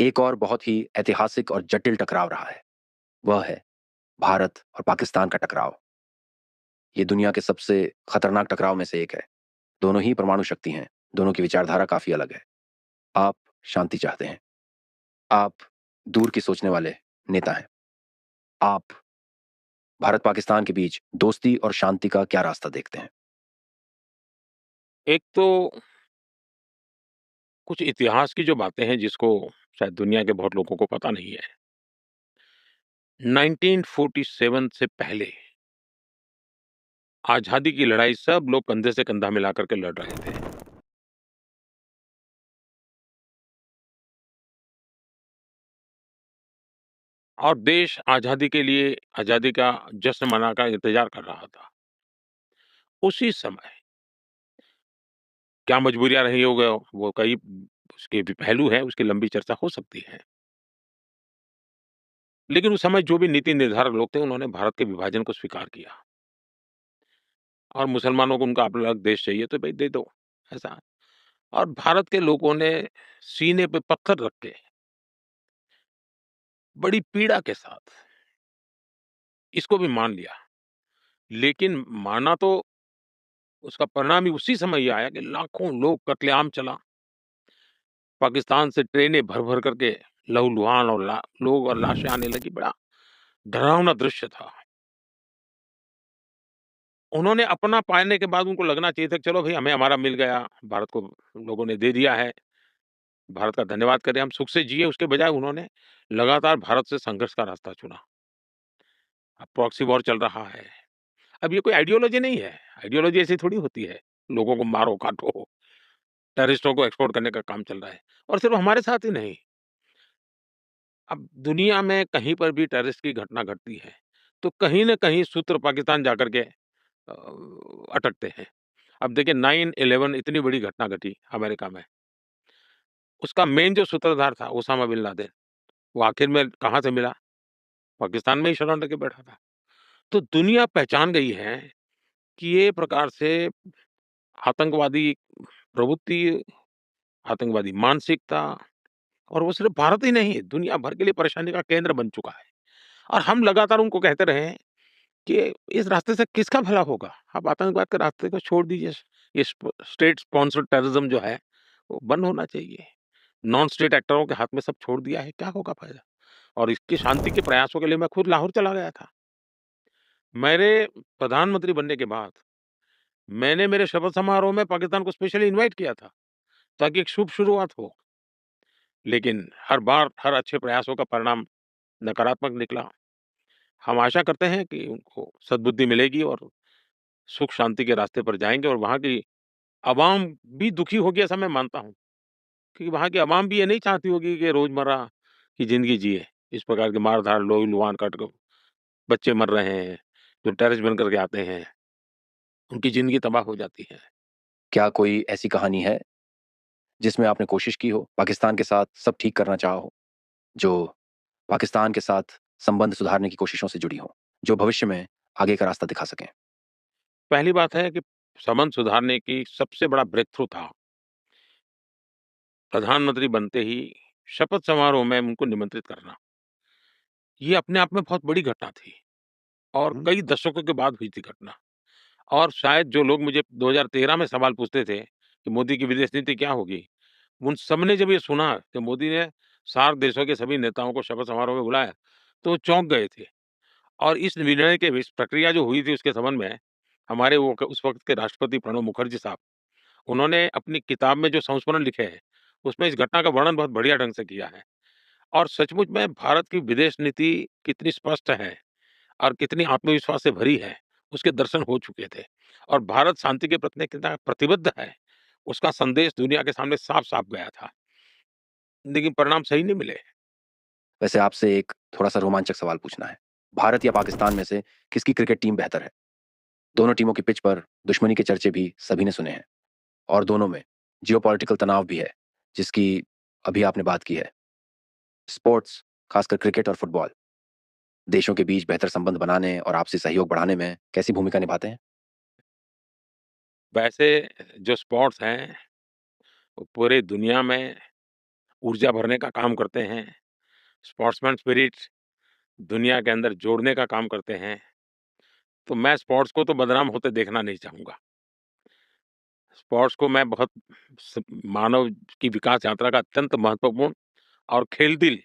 एक और बहुत ही ऐतिहासिक और जटिल टकराव रहा है। वह है भारत और पाकिस्तान का टकराव। ये दुनिया के सबसे खतरनाक टकराव में से एक है। दोनों ही परमाणु शक्ति हैं, दोनों की विचारधारा काफ़ी अलग है। आप शांति चाहते हैं, आप दूर की सोचने वाले नेता हैं। आप भारत-पाकिस्तान के बीच दोस्ती और शांति का क्या रास्ता देखते हैं? एक तो कुछ इतिहास की जो बातें हैं जिसको शायद दुनिया के बहुत लोगों को पता नहीं है। 1947 से पहले आज़ादी की लड़ाई सब लोग कंधे से कंधा मिला कर के लड़ रहे थे। और देश आज़ादी के लिए आज़ादी का जश्न मना का इंतज़ार कर रहा था। उसी समय क्या मजबूरियाँ रही होंगे वो कई उसके भी पहलू हैं, उसकी लंबी चर्चा हो सकती है। लेकिन उस समय जो भी नीति निर्धारक लोग थे उन्होंने भारत के विभाजन को स्वीकार किया और मुसलमानों को उनका अपना अलग देश चाहिए तो भई दे दो, ऐसा। और भारत के लोगों ने सीने पे पत्थर रख के बड़ी पीड़ा के साथ इसको भी मान लिया। लेकिन माना तो उसका परिणाम ही उसी समय ये आया कि लाखों लोग कत्लेआम चला। पाकिस्तान से ट्रेनें भर-भर करके लहूलुहान और ला लोग और लाशें आने लगी। बड़ा डरावना दृश्य था। उन्होंने अपना पाने के बाद उनको लगना चाहिए था कि चलो भई हमें हमारा मिल गया, भारत को लोगों ने दे दिया है, भारत का धन्यवाद करें, हम सुख से जिए। उसके बजाय उन्होंने लगातार भारत से संघर्ष का रास्ता चुना। अब प्रॉक्सी वॉर चल रहा है। अब ये कोई आइडियोलॉजी नहीं है। आइडियोलॉजी ऐसी थोड़ी होती है। लोगों को मारो, काटो, टेररिस्टों को एक्सपोर्ट करने का काम चल रहा है और सिर्फ़ हमारे साथ ही नहीं। अब दुनिया में कहीं पर भी टेररिस्ट की घटना घटती है, तो कहीं न कहीं सूत्र पाकिस्तान जाकर के अटकते हैं। अब देखिए 9/11 इतनी बड़ी घटना घटी अमेरिका में। उसका मेन जो सूत्रधार था ओसामा बिन लादेन, वो आखिर में कहाँ से मिला? पाकिस्तान में ही शरण लेके बैठा था। तो दुनिया पहचान गई है कि ये प्रकार से आतंकवादी प्रवृत्ति, आतंकवादी मानसिकता और वो सिर्फ़ भारत ही नहीं, दुनिया भर के लिए परेशानी का केंद्र बन चुका है। और हम लगातार उनको कहते रहे हैं कि इस रास्ते से किसका भला होगा? आप आतंकवाद के रास्ते को छोड़ दीजिए। ये स्टेट स्पॉन्सर्ड टेररिज़्म जो है, वो बंद होना चाहिए। नॉन स्टेट एक्टरों के हाथ में सब छोड़ दिया है, क्या होगा फ़ायदा? और इसकी शांति के प्रयासों के लिए मैं खुद लाहौर चला गया था। मेरे प्रधानमंत्री बनने के बाद मैंने मेरे शपथ समारोह में पाकिस्तान को स्पेशली इनवाइट किया था, ताकि एक शुभ शुरुआत हो। लेकिन हर बार हर अच्छे प्रयासों का परिणाम नकारात्मक निकला। हम आशा करते हैं कि उनको सद्बुद्धि मिलेगी और सुख शांति के रास्ते पर जाएँगे और वहाँ की अवाम भी दुखी होगी ऐसा मैं मानता हूँ। क्योंकि वहाँ की अवाम भी ये नहीं चाहती होगी कि रोज़मर्रा की ज़िंदगी जिए। इस प्रकार की मार-धाड़, लोही-लुहान काट के बच्चे मर रहे हैं, जो टेररिस्ट बन कर के आते हैं, उनकी ज़िंदगी तबाह हो जाती है। क्या कोई ऐसी कहानी है जिसमें आपने कोशिश की हो, पाकिस्तान के साथ सब ठीक करना चाहा हो, जो पाकिस्तान के साथ संबंध सुधारने की कोशिशों से जुड़ी हो, जो भविष्य में आगे का रास्ता दिखा सकें? पहली बात है कि संबंध सुधारने की सबसे बड़ा ब्रेक थ्रू था, प्रधानमंत्री बनते ही शपथ समारोह में उनको निमंत्रित करना। ये अपने आप में बहुत बड़ी घटना थी और कई दशकों के बाद हुई थी घटना। और शायद जो लोग मुझे 2013 में सवाल पूछते थे कि मोदी की विदेश नीति क्या होगी? उन सबने जब ये सुना कि मोदी ने सार्क देशों के सभी नेताओं को शपथ समारोह में बुलाया, तो वो चौंक गए थे। और इस निर्णय के इस प्रक्रिया जो हुई थी उसके संबंध में हमारे वो उस वक़्त के राष्ट्रपति प्रणब मुखर्जी साहब, उन्होंने अपनी किताब में जो संस्मरण लिखे हैं, उसमें इस घटना का वर्णन बहुत बढ़िया ढंग से किया है। और सचमुच में भारत की विदेश नीति कितनी स्पष्ट है और कितनी आत्मविश्वास से भरी है, उसके दर्शन हो चुके थे। और भारत शांति के प्रति कितना प्रतिबद्ध है, उसका संदेश दुनिया के सामने साफ-साफ गया था। लेकिन परिणाम सही नहीं मिले। वैसे आपसे एक थोड़ा-सा रोमांचक सवाल पूछना है। भारत या पाकिस्तान में से किसकी क्रिकेट टीम बेहतर है? दोनों टीमों की पिच पर दुश्मनी के चर्चे भी सभी ने सुने हैं और दोनों में जियोपॉलिटिकल तनाव भी है, जिसकी अभी आपने बात की है। स्पोर्ट्स, खासकर क्रिकेट और फुटबॉल, देशों के बीच बेहतर संबंध बनाने और आपसी सहयोग बढ़ाने में कैसी भूमिका निभाते हैं? वैसे जो स्पोर्ट्स हैं, वो पूरे दुनिया में ऊर्जा भरने का काम करते हैं, स्पोर्ट्समैन स्पिरिट दुनिया के अंदर जोड़ने का काम करते हैं, तो मैं स्पोर्ट्स को तो बदनाम होते देखना नहीं चाहूँगा। स्पोर्ट्स को मैं बहुत स मानव की विकास यात्रा का अत्यंत महत्वपूर्ण और खेल-दिल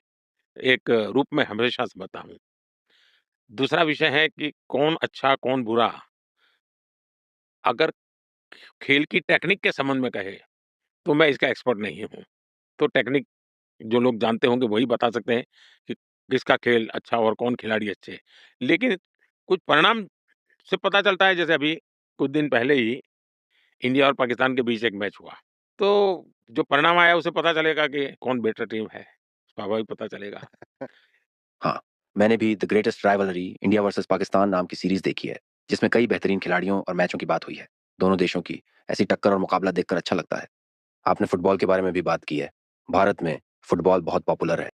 एक रूप में हमेशा समझता हूँ। दूसरा विषय है कि कौन अच्छा, कौन बुरा, अगर खेल की टेक्निक के संबंध में कहें, तो मैं इसका एक्सपर्ट नहीं हूँ। तो टेक्निक जो लोग जानते होंगे वही बता सकते हैं कि किसका खेल अच्छा और कौन खिलाड़ी अच्छे हैं। लेकिन कुछ परिणाम से पता चलता है, जैसे अभी कुछ दिन पहले ही इंडिया और पाकिस्तान के बीच एक मैच हुआ। तो जो परिणाम आया उससे पता चलेगा कि कौन बेटर टीम है, स्वाभाविक पता चलेगा। हाँ, मैंने भी the greatest rivalry India versus Pakistan नाम की सीरीज देखी है, जिसमें कई बेहतरीन खिलाड़ियों और मैचों की बात हुई है। दोनों देशों की ऐसी टक्कर और मुकाबला देखकर अच्छा लगता है। आपने फुटबॉल के बारे में भी बात की है। भारत में फुटबॉल बहुत पॉपुलर है।